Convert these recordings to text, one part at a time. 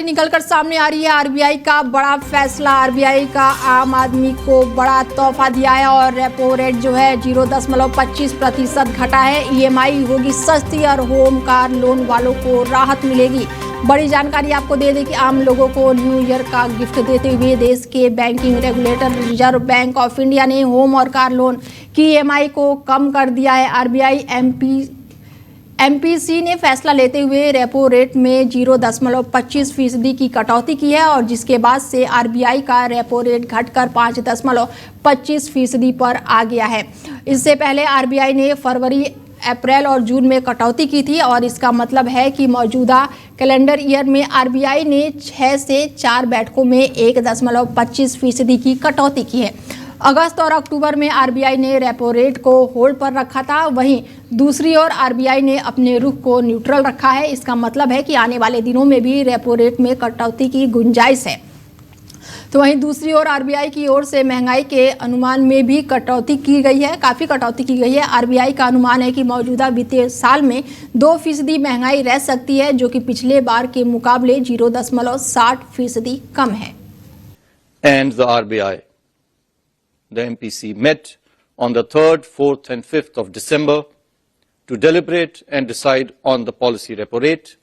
जानकारी निकलकर सामने आ रही है। आरबीआई का बड़ा फैसला, आरबीआई का आम आदमी को बड़ा तोहफा दिया है और रेपो रेट जो है 0.25% घटा है। ईएमआई होगी सस्ती और होम कार लोन वालों को राहत मिलेगी। बड़ी जानकारी आपको दे दें कि आम लोगों को न्यू ईयर का गिफ्ट देते हुए देश के banking regulator reserve bank of India ने होम और कार लोन की ईएमआई को कम कर दिया है। आरबीआई एमपीसी ने फैसला लेते हुए रेपो रेट में 0.25% की कटौती की है और जिसके बाद से आरबीआई का रेपो रेट घटकर 5.25% पर आ गया है। इससे पहले आरबीआई ने फरवरी, अप्रैल और जून में कटौती की थी और इसका मतलब है कि मौजूदा कैलेंडर ईयर में आरबीआई ने 6 से 4 बैठकों में 1.25% की कटौती की है। अगस्त और अक्टूबर में आरबीआई ने रेपो रेट को होल्ड पर रखा था, वहीं दूसरी ओर आरबीआई ने अपने रुख को न्यूट्रल रखा है। इसका मतलब है कि आने वाले दिनों में भी रेपो रेट में कटौती की गुंजाइश है। तो वहीं दूसरी ओर आरबीआई की ओर से महंगाई के अनुमान में भी कटौती की गई है, काफ़ी कटौती की गई है। आरबीआई का अनुमान है कि मौजूदा वित्तीय साल में 2% महंगाई रह सकती है, जो कि पिछले बार के मुकाबले 0.60% कम है। And the RBI, the MPC, met on the 3rd, 4th and 5th of December to deliberate and decide on the policy repo rate.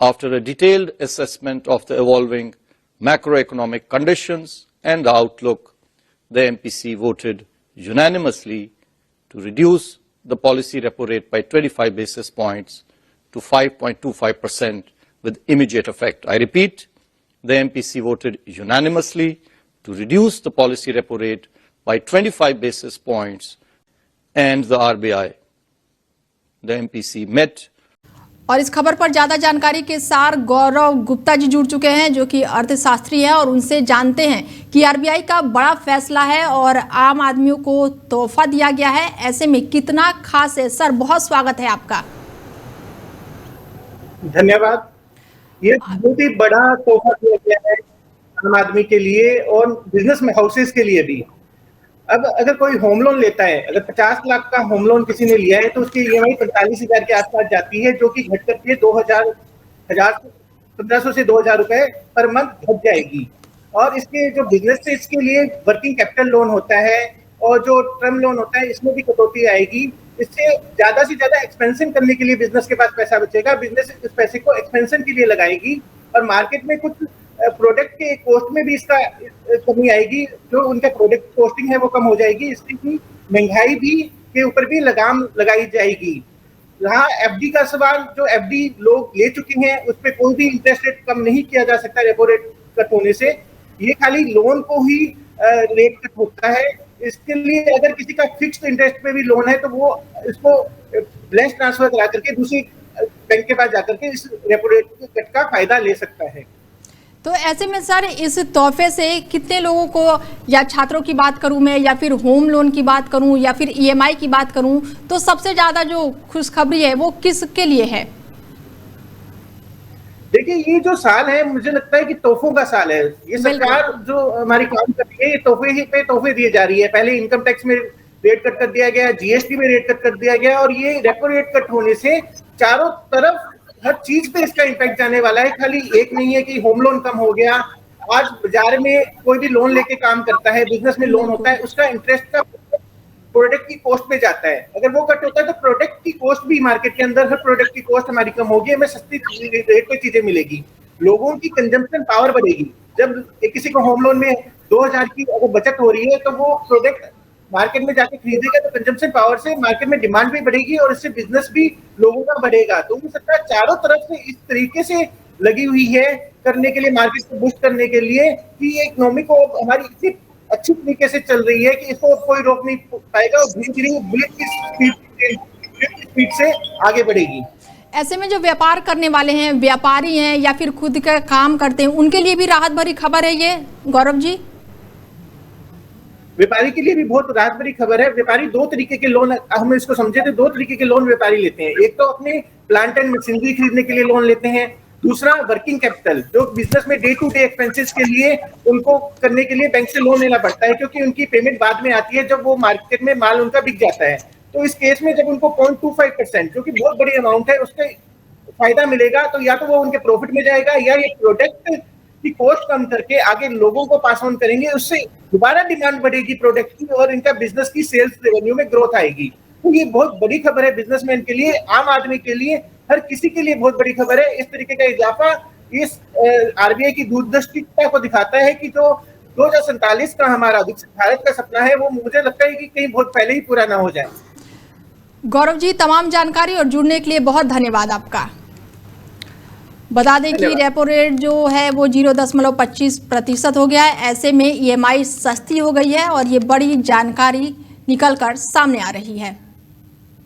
After a detailed assessment of the evolving macroeconomic conditions and the outlook, the MPC voted unanimously to reduce the policy repo rate by 25 basis points to 5.25% with immediate effect. I repeat, the MPC voted unanimously to reduce the policy repo rate by 25 basis points, and the RBI, the MPC, met. और इस खबर पर ज्यादा जानकारी के साथ गौरव गुप्ता जी जुड़ चुके हैं, जो कि अर्थशास्त्री हैं, और उनसे जानते हैं कि आरबीआई का बड़ा फैसला है और आम आदमियों को तोहफा दिया गया है, ऐसे में कितना खास है। सर, बहुत स्वागत है आपका। धन्यवाद। ये बहुत ही बड़ा तोहफा दिया गया है आम आदमी के लिए और बिजनेस में हाउसेस के लिए भी। अब अगर कोई होम लोन लेता है, अगर 50 लाख का होम लोन किसी ने लिया है तो उसकी ईएमआई 45,000 के आसपास जाती है, जो कि घट करके 1500 से 2000 रुपए पर मंथ घट जाएगी। और इसके जो बिजनेस है, इसके लिए वर्किंग कैपिटल लोन होता है और जो टर्म लोन होता है, इसमें भी कटौती आएगी। इससे ज्यादा से ज्यादा एक्सपेंशन करने के लिए बिजनेस के पास पैसा बचेगा। बिजनेस इस पैसे को एक्सपेंशन के लिए लगाएगी और मार्केट में कुछ प्रोडक्ट के कॉस्ट में भी इसका कमी आएगी। जो उनका प्रोडक्ट कॉस्टिंग है वो कम हो जाएगी। इसकी महंगाई भी के ऊपर भी लगाम लगाई जाएगी। यहाँ एफडी का सवाल, जो एफडी लोग ले चुके हैं उस पर कोई भी इंटरेस्ट रेट कम नहीं किया जा सकता रेपो रेट कट होने से। ये खाली लोन को ही रेट कट होता है। इसके लिए अगर किसी का फिक्स्ड इंटरेस्ट पे भी लोन है तो वो इसको बैलेंस ट्रांसफर करा करके दूसरी बैंक के पास जाकर के इस रेपो रेट कट का फायदा ले सकता है। तो ऐसे में सर, इस तोहफे से कितने लोगों को, या छात्रों की बात करूं मैं, या फिर होम लोन की बात करूं, या फिर ईएमआई की बात करूं, तो सबसे ज्यादा जो खुशखबरी है वो किसके लिए है? देखिए, ये जो साल है मुझे लगता है कि तोहफों का साल है। ये सरकार जो हमारी काम कर रही है, ये तोहफे ही पे तोहफे दिए जा रही है। पहले इनकम टैक्स में रेट कट कर दिया गया, जीएसटी में रेट कट कर दिया गया, और ये रेपो रेट कट होने से चारों तरफ हर चीज पे इसका इम्पैक्ट जाने वाला है। खाली एक नहीं है कि होम लोन कम हो गया। आज बाजार में कोई भी लोन लेके काम करता है, बिजनेस में लोन होता है, उसका इंटरेस्ट का प्रोडक्ट की कॉस्ट पे जाता है। अगर वो कट होता है तो प्रोडक्ट की कॉस्ट भी, मार्केट के अंदर हर प्रोडक्ट की कॉस्ट हमारी कम होगी, हमें सस्ती रेट पे चीजें मिलेगी, लोगों की कंजम्पशन पावर बढ़ेगी। जब किसी को होम लोन में 2000 की अगर बचत हो रही है तो वो प्रोडक्ट मार्केट में जाके खरीदेगा तो कंजम्पशन पावर से मार्केट में डिमांड भी बढ़ेगी और इससे बिजनेस भी लोगों का बढ़ेगा। तो ये सरकार चारों तरफ से इस तरीके से लगी हुई है करने के लिए, मार्केट को बूस्ट करने के लिए, कि ये इकोनॉमी को हमारी इतनी अच्छी तरीके से चल रही है कि इसको कोई रोक नहीं पाएगा और धीरे धीरे बुलेट की स्पीड से आगे बढ़ेगी। ऐसे में जो व्यापार करने वाले हैं, व्यापारी हैं या फिर खुद का काम करते हैं, उनके लिए भी राहत भरी खबर है ये, गौरव जी? व्यापारी के लिए भी बहुत राहत भरी खबर है। व्यापारी दो तरीके के लोन, हम इसको समझे तो दो तरीके के लोन व्यापारी लेते हैं। एक तो अपने प्लांट एंड मशीनरी खरीदने के लिए लोन लेते हैं, दूसरा वर्किंग कैपिटल, जो बिजनेस में डे टू डे एक्सपेंसेस के लिए उनको करने के लिए बैंक से लोन लेना पड़ता है, क्योंकि उनकी पेमेंट बाद में आती है जब वो मार्केट में माल उनका बिक जाता है। तो इस केस में जब उनको 0.25%, जो कि बहुत बड़ी अमाउंट है, उसके फायदा मिलेगा तो या तो वो उनके प्रॉफिट में जाएगा या ये प्रोडक्ट की कॉस्ट कम करके आगे लोगों को पास ऑन करेंगे, उससे दोबारा डिमांड बढ़ेगी प्रोडक्ट की और इनका बिजनेस की सेल्स रेवेन्यू में ग्रोथ आएगी। तो ये बहुत बड़ी खबर है बिजनेसमैन के लिए, आम आदमी के लिए, हर किसी के लिए बहुत बड़ी खबर है। इस तरीके का इजाफा इस आरबीआई की दूरदर्शिता को दिखाता है कि जो 2047 का हमारा विकसित भारत का सपना है वो मुझे लगता है कि कहीं बहुत पहले ही पूरा ना हो जाए। गौरव जी, तमाम जानकारी और जुड़ने के लिए बहुत धन्यवाद आपका। बता दें कि रेपो रेट जो है वो 0.25% हो गया है। ऐसे में EMI सस्ती हो गई है और ये बड़ी जानकारी निकल कर सामने आ रही है।